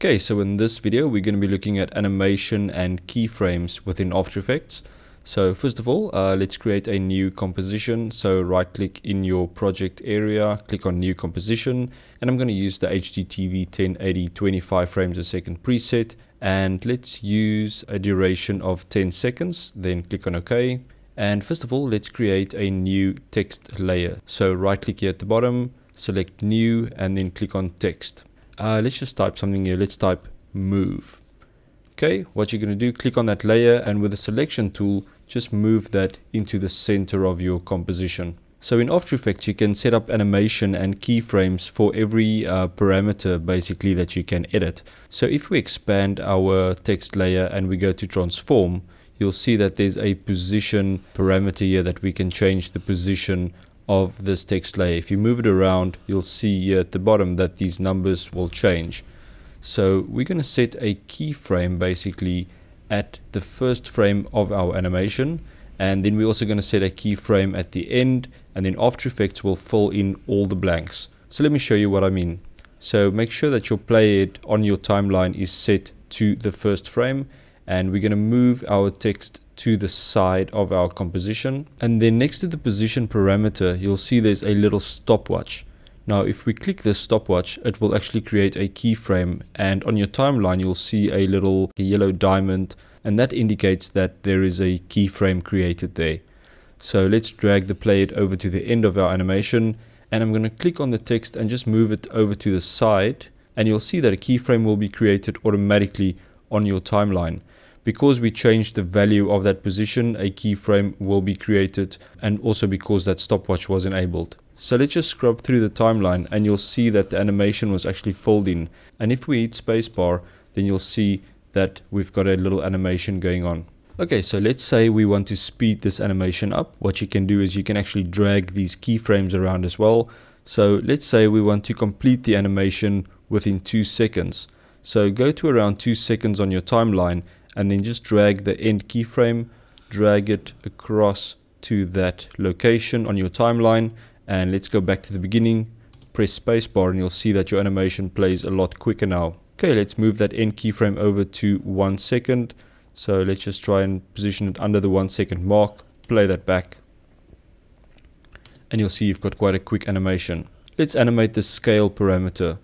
Okay, so in this video we're going to be looking at animation and keyframes within After Effects. So first of all, let's create a new composition. So right click in your project area, click on new composition, and I'm going to use the HDTV 1080 25 frames a second preset, and let's use a duration of 10 seconds, then click on OK. And first of all, let's create a new text layer. So right click here at the bottom, select new, and then click on text. Let's just type something here. Let's type move. Okay, what you're going to do, click on that layer, and with the selection tool, just move that into the center of your composition. So in After Effects, you can set up animation and keyframes for every parameter basically that you can edit. So if we expand our text layer and we go to transform, you'll see that there's a position parameter here that we can change the position of this text layer. If you move it around, you'll see here at the bottom that these numbers will change. So we're going to set a keyframe basically at the first frame of our animation, and then we're also going to set a keyframe at the end, and then After Effects will fill in all the blanks. So let me show you what I mean. So make sure that your playhead on your timeline is set to the first frame, and we're going to move our text to the side of our composition, and then next to the position parameter you'll see there's a little stopwatch. Now if we click this stopwatch, it will actually create a keyframe, and on your timeline you'll see a little yellow diamond, and that indicates that there is a keyframe created there. So let's drag the playhead over to the end of our animation, and I'm going to click on the text and just move it over to the side, and you'll see that a keyframe will be created automatically on your timeline. Because we changed the value of that position, a keyframe will be created, and also because that stopwatch was enabled. So let's just scrub through the timeline, and you'll see that the animation was actually filled in. And if we hit spacebar, then you'll see that we've got a little animation going on. Okay, so let's say we want to speed this animation up. What you can do is you can actually drag these keyframes around as well. So let's say we want to complete the animation within 2 seconds. So go to around 2 seconds on your timeline, and then just drag the end keyframe, drag it across to that location on your timeline, and let's go back to the beginning, press spacebar, and you'll see that your animation plays a lot quicker now. Okay, let's move that end keyframe over to 1 second. So let's just try and position it under the 1 second mark, play that back, and you'll see you've got quite a quick animation. Let's animate the scale parameter.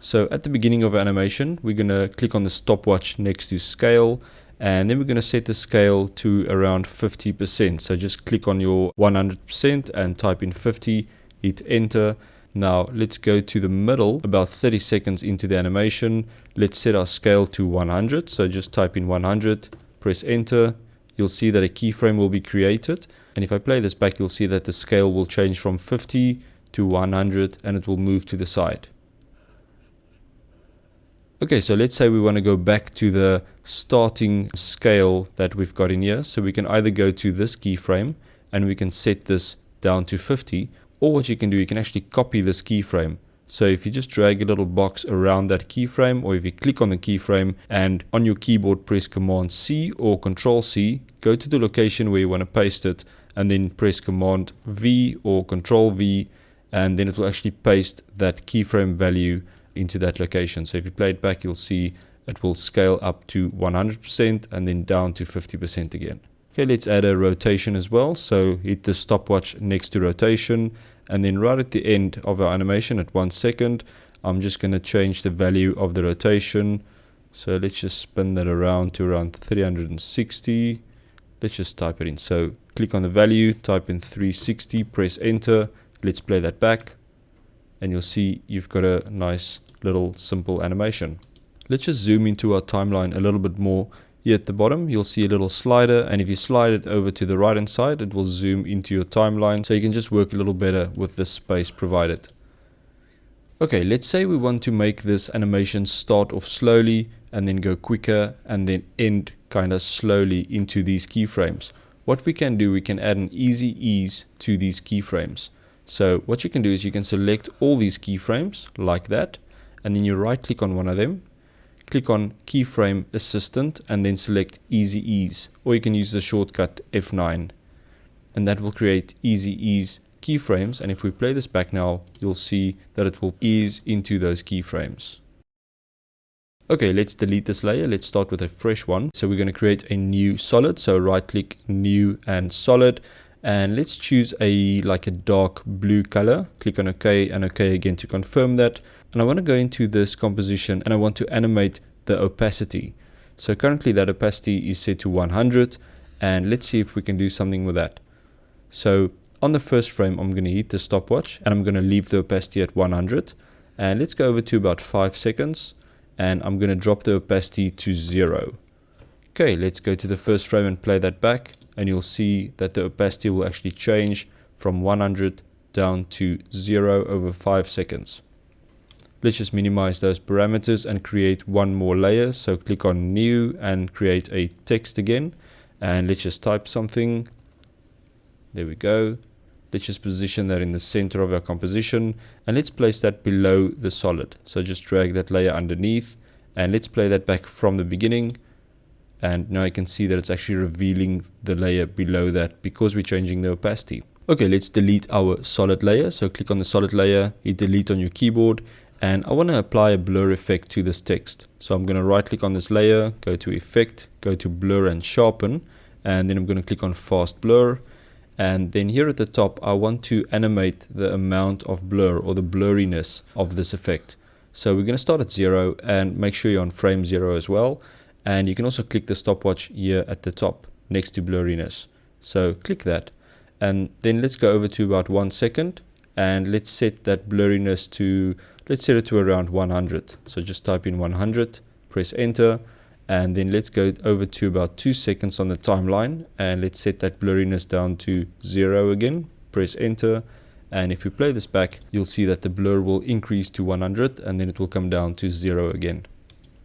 So at the beginning of our animation, we're going to click on the stopwatch next to scale, and then we're going to set the scale to around 50%. So just click on your 100% and type in 50, hit enter. Now let's go to the middle, about 30 seconds into the animation. Let's set our scale to 100. So just type in 100, press enter. You'll see that a keyframe will be created. And if I play this back, you'll see that the scale will change from 50 to 100, and it will move to the side. Okay, so let's say we want to go back to the starting scale that we've got in here. So we can either go to this keyframe and we can set this down to 50, or what you can do, you can actually copy this keyframe. So if you just drag a little box around that keyframe, or if you click on the keyframe and on your keyboard press Command C or Control C, go to the location where you want to paste it, and then press Command V or Control V, and then it will actually paste that keyframe value into that location. So if you play it back, you'll see it will scale up to 100% and then down to 50% again. Okay, let's add a rotation as well. So hit the stopwatch next to rotation, and then right at the end of our animation at 1 second, I'm just going to change the value of the rotation. So let's just spin that around to around 360. Let's just type it in. So click on the value, type in 360, press enter. Let's play that back, and you'll see you've got a nice little simple animation. Let's just zoom into our timeline a little bit more. Here at the bottom you'll see a little slider, and if you slide it over to the right hand side, it will zoom into your timeline, so you can just work a little better with the space provided. Okay, let's say we want to make this animation start off slowly and then go quicker and then end kind of slowly into these keyframes. What we can do, we can add an easy ease to these keyframes. So what you can do is you can select all these keyframes like that, and then you right click on one of them, click on keyframe assistant, and then select easy ease, or you can use the shortcut F9, and that will create easy ease keyframes. And if we play this back now, you'll see that it will ease into those keyframes. Okay, let's delete this layer. Let's start with a fresh one. So we're going to create a new solid. So right click, new and solid. And let's choose like a dark blue color. Click on OK and OK again to confirm that. And I want to go into this composition and I want to animate the opacity. So currently that opacity is set to 100. And let's see if we can do something with that. So on the first frame, I'm going to hit the stopwatch and I'm going to leave the opacity at 100. And let's go over to about 5 seconds. And I'm going to drop the opacity to 0. Okay, let's go to the first frame and play that back. And you'll see that the opacity will actually change from 100 down to 0 over 5 seconds. Let's just minimize those parameters and create one more layer. So click on new and create a text again. And let's just type something. There we go. Let's just position that in the center of our composition and let's place that below the solid. So just drag that layer underneath and let's play that back from the beginning. And now you can see that it's actually revealing the layer below that because we're changing the opacity. Okay, let's delete our solid layer. So click on the solid layer, hit delete on your keyboard, and I want to apply a blur effect to this text. So I'm going to right click on this layer, go to effect, go to blur and sharpen, and then I'm going to click on fast blur. And then here at the top, I want to animate the amount of blur or the blurriness of this effect. So we're going to start at 0 and make sure you're on frame 0 as well. And you can also click the stopwatch here at the top next to blurriness. So click that. And then let's go over to about 1 second. And let's set that blurriness to, let's set it to around 100. So just type in 100, press enter. And then let's go over to about 2 seconds on the timeline and let's set that blurriness down to 0 again. Press enter. And if we play this back, you'll see that the blur will increase to 100 and then it will come down to 0 again.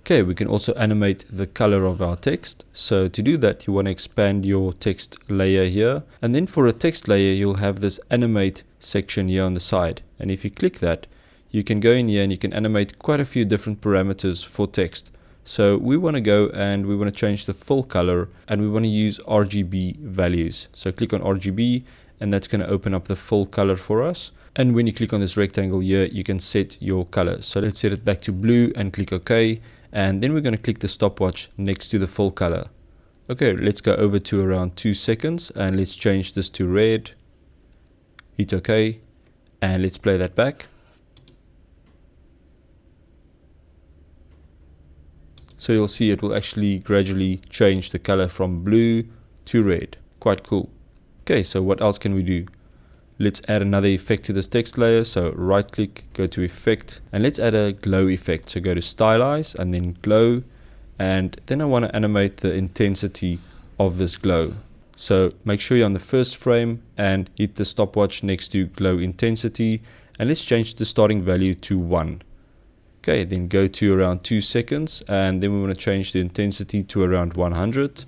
Okay, we can also animate the color of our text. So to do that, you want to expand your text layer here. And then for a text layer, you'll have this animate section here on the side. And if you click that, you can go in here and you can animate quite a few different parameters for text. So we want to go and we want to change the full color and we want to use RGB values. So click on RGB and that's going to open up the full color for us. And when you click on this rectangle here, you can set your color. So let's set it back to blue and click OK. And then we're going to click the stopwatch next to the full color. Okay, let's go over to around 2 seconds and let's change this to red. Hit OK. And let's play that back. So you'll see it will actually gradually change the color from blue to red. Quite cool. Okay, so what else can we do? Let's add another effect to this text layer. So right click, go to effect, and let's add a glow effect. So go to stylize and then glow. And then I want to animate the intensity of this glow. So make sure you're on the first frame and hit the stopwatch next to glow intensity. And let's change the starting value to 1. Okay, then go to around 2 seconds and then we want to change the intensity to around 100.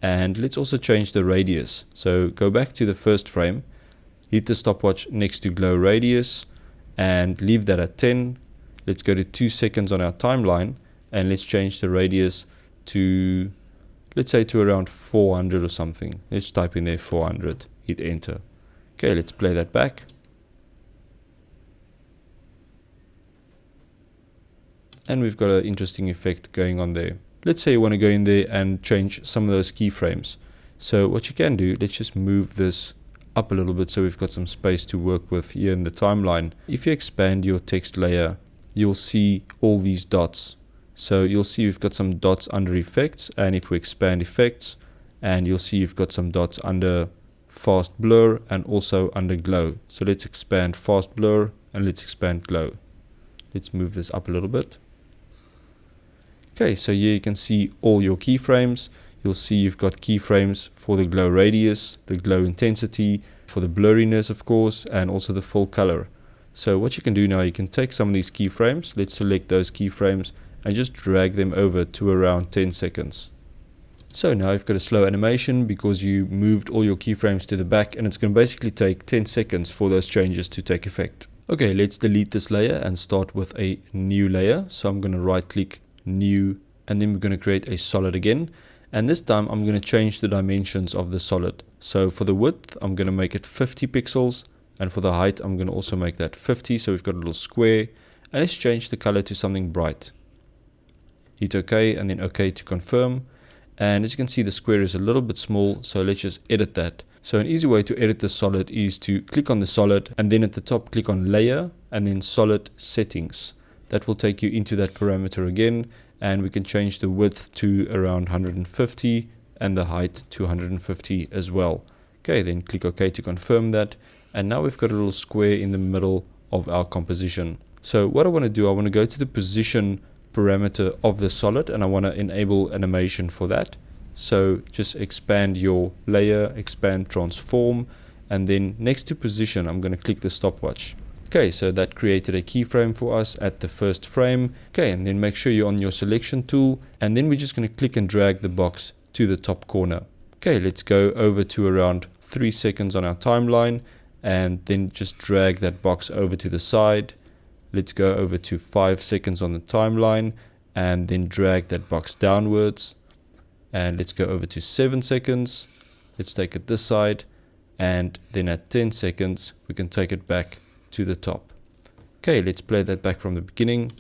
And let's also change the radius. So go back to the first frame, hit the stopwatch next to glow radius and leave that at 10. Let's go to 2 seconds on our timeline and let's change the radius to, let's say to around 400 or something. Let's type in there 400, hit enter. Okay, let's play that back. And we've got an interesting effect going on there. Let's say you want to go in there and change some of those keyframes. So what you can do, let's just move this up a little bit so we've got some space to work with here in the timeline. If you expand your text layer, you'll see all these dots. So you'll see we've got some dots under effects, and if we expand effects, and you'll see you've got some dots under fast blur and also under glow. So let's expand fast blur and let's expand glow. Let's move this up a little bit. Okay, so here you can see all your keyframes. You'll see you've got keyframes for the glow radius, the glow intensity, for the blurriness of course, and also the full color. So what you can do now, you can take some of these keyframes, let's select those keyframes and just drag them over to around 10 seconds. So now you've got a slow animation because you moved all your keyframes to the back, and it's going to basically take 10 seconds for those changes to take effect. Okay, let's delete this layer and start with a new layer. So I'm going to right click, new, and then we're going to create a solid again, and this time I'm going to change the dimensions of the solid. So for the width I'm going to make it 50 pixels, and for the height I'm going to also make that 50, so we've got a little square. And let's change the color to something bright. hit OK, and then OK to confirm. And as you can see, the square is a little bit small, so let's just edit that. So an easy way to edit the solid is to click on the solid, and then at the top click on layer, and then solid settings. That will take you into that parameter again, and we can change the width to around 150 and the height to 150 as well. Okay, then click OK to confirm that, and now we've got a little square in the middle of our composition. So what I want to do, I want to go to the position parameter of the solid, and I want to enable animation for that. So just expand your layer, expand transform, and then next to position I'm going to click the stopwatch. Okay, so that created a keyframe for us at the first frame. Okay, and then make sure you're on your selection tool, and then we're just going to click and drag the box to the top corner. Okay, let's go over to around 3 seconds on our timeline, and then just drag that box over to the side. Let's go over to 5 seconds on the timeline, and then drag that box downwards. And let's go over to 7 seconds. Let's take it this side, and then at 10 seconds we can take it back to the top. Okay, let's play that back from the beginning.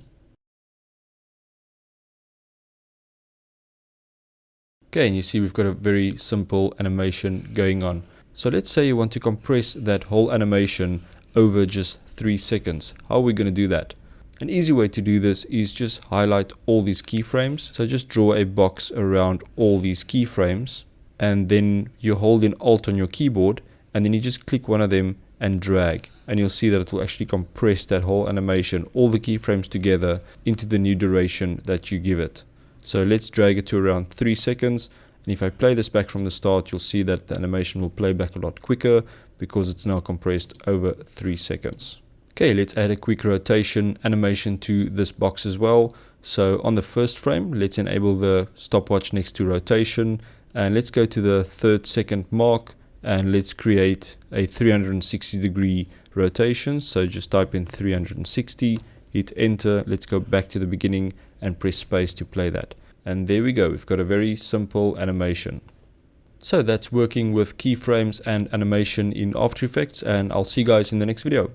Okay, and you see we've got a very simple animation going on. So let's say you want to compress that whole animation over just 3 seconds. How are we going to do that? An easy way to do this is just highlight all these keyframes. So just draw a box around all these keyframes, and then you hold in Alt on your keyboard, and then you just click one of them and drag, and you'll see that it will actually compress that whole animation, all the keyframes together, into the new duration that you give it. So let's drag it to around 3 seconds, and if I play this back from the start, you'll see that the animation will play back a lot quicker because it's now compressed over 3 seconds. Okay, let's add a quick rotation animation to this box as well. So on the first frame, let's enable the stopwatch next to rotation, and let's go to the 3rd second mark, and let's create a 360 degree rotation. So just type in 360, hit enter, let's go back to the beginning and press space to play that. And there we go, we've got a very simple animation. So that's working with keyframes and animation in After Effects, and I'll see you guys in the next video.